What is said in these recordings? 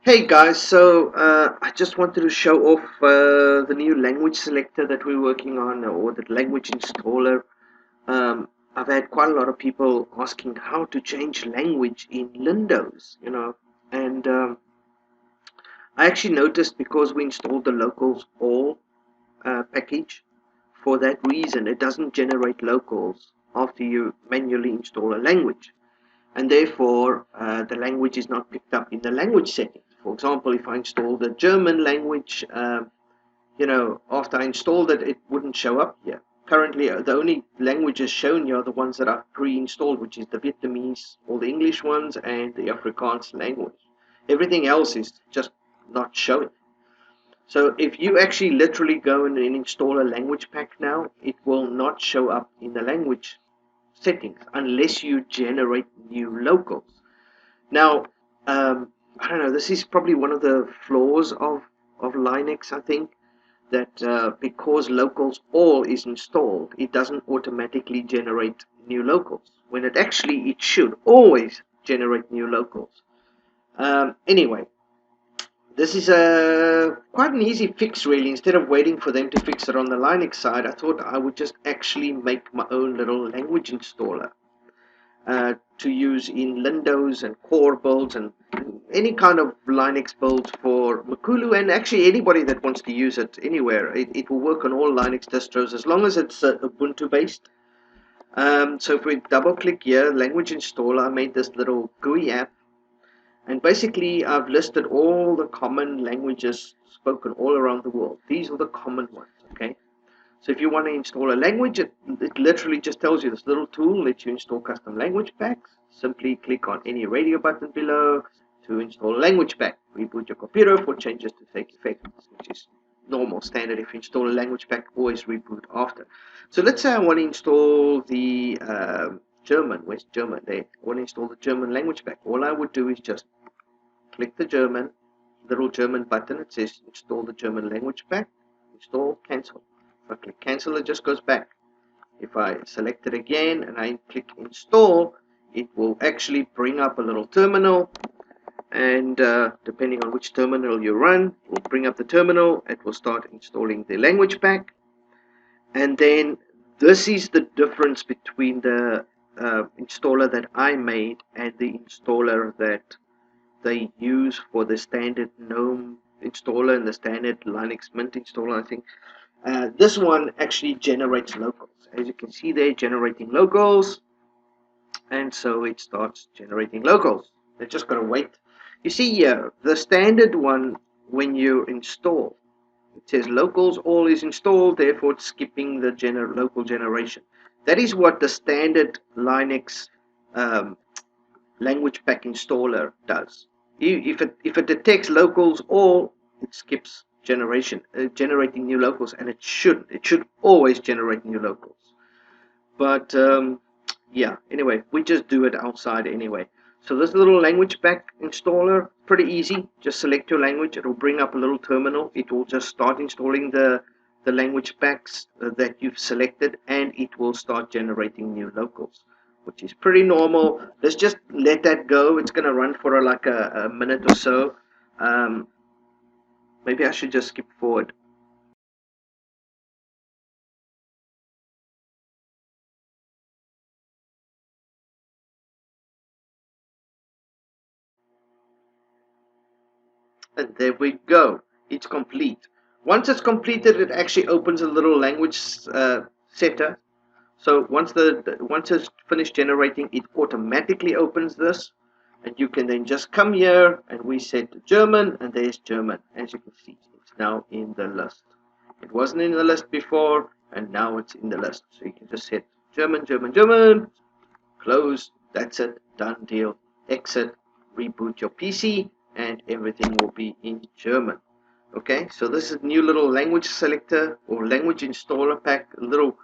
Hey guys, I just wanted to show off the new language selector that we're working on, or the language installer. I've had quite a lot of people asking how to change language in Windows, and I actually noticed because we installed the locals all package. For that reason, it doesn't generate locals after you manually install a language, and therefore the language is not picked up in the language settings. For example, if I install the German language, after I installed it, it wouldn't show up here. Currently, the only languages shown here are the ones that are pre-installed, which is the Vietnamese, all the English ones, and the Afrikaans language. Everything else is just not showing. So if you actually literally go and install a language pack now, it will not show up in the language settings unless you generate new locals. Now, I don't know, this is probably one of the flaws of Linux, I think, that because locals all is installed, it doesn't automatically generate new locals, when it should always generate new locals. Anyway, this is a quite an easy fix, really. Instead of waiting for them to fix it on the Linux side, I thought I would just actually make my own little language installer to use in Windows and core builds and any kind of Linux builds for Makulu, and actually anybody that wants to use it anywhere. It will work on all Linux distros as long as it's Ubuntu based. So if we double click here, language installer, I made this little GUI app, and basically I've listed all the common languages spoken all around the world. These are the common ones, okay? So if you want to install a language, it literally just tells you this little tool lets you install custom language packs. Simply click on any radio button below to install a language pack. Reboot your computer for changes to take effect, which is normal, standard. If you install a language pack, always reboot after. So let's say I want to install the German. Where's German? There. I want to install the German language pack. All I would do is just click the little German button. It says install the German language pack. Install, cancel. If I click cancel, it just goes back. If I select it again and I click install, it will actually bring up a little terminal, and depending on which terminal you run, it will bring up the terminal. It will start installing the language pack, and then this is the difference between the installer that I made and the installer that they use for the standard GNOME installer and the standard Linux Mint installer, I think. This one actually generates locals. As you can see there, generating locals. And so it starts generating locals. They're just got to wait. You see here, the standard one, when you install, it says locals all is installed, therefore it's skipping the local generation. That is what the standard Linux um, language pack installer does. If it detects locals all, it skips generating new locals, and it should always generate new locals. But yeah, anyway, we just do it outside anyway. So this little language pack installer, pretty easy. Just select your language. It will bring up a little terminal. It will just start installing the language packs that you've selected, and it will start generating new locals, which is pretty normal. Let's just let that go. It's going to run for like a minute or so. Um, Maybe I should just skip forward. And there we go. It's complete. Once it's completed, it actually opens a little language setter. So once it's finished generating, it automatically opens this, and you can then just come here and we set German, and there's German. As you can see, it's now in the list. It wasn't in the list before, and now it's in the list. So you can just set German, German, German, close. That's it. Done deal. Exit. Reboot your PC, and everything will be in German. Okay, so this is a new little language selector or language installer pack, little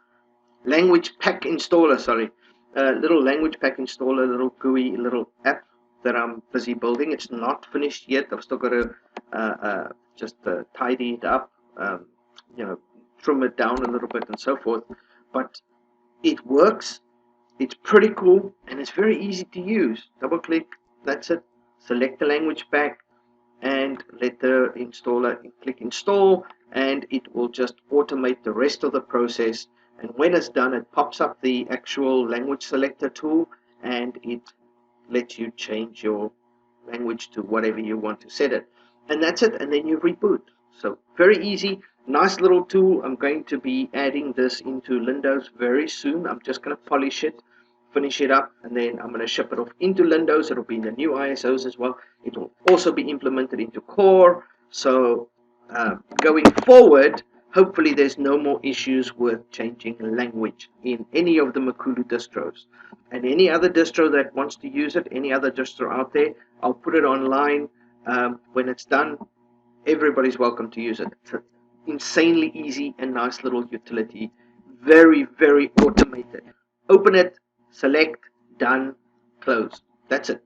language pack installer, sorry, little language pack installer, little GUI, little app that I'm busy building. It's not finished yet. I've still got to just tidy it up, you know, trim it down a little bit and so forth. But it works. It's pretty cool, and it's very easy to use. Double click, that's it. Select the language pack, and let the installer click install, and it will just automate the rest of the process. And when it's done, it pops up the actual language selector tool, and it lets you change your language to whatever you want to set it. And that's it, and then you reboot. So very easy, nice little tool. I'm going to be adding this into Windows very soon. I'm just going to polish it, finish it up, and then I'm going to ship it off into Windows. It'll be in the new ISOs as well. It will also be implemented into Core. So going forward, hopefully there's no more issues with changing language in any of the Makulu distros. And any other distro that wants to use it, any other distro out there, I'll put it online. When it's done, everybody's welcome to use it. It's an insanely easy and nice little utility. Very, very automated. Open it, select, done, close. That's it.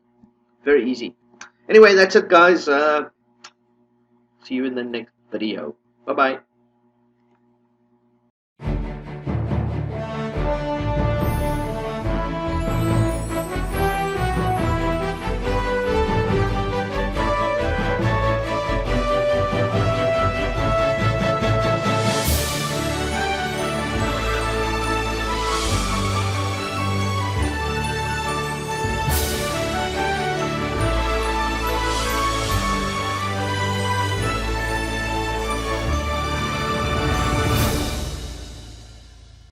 Very easy. Anyway, that's it, guys. See you in the next video. Bye-bye.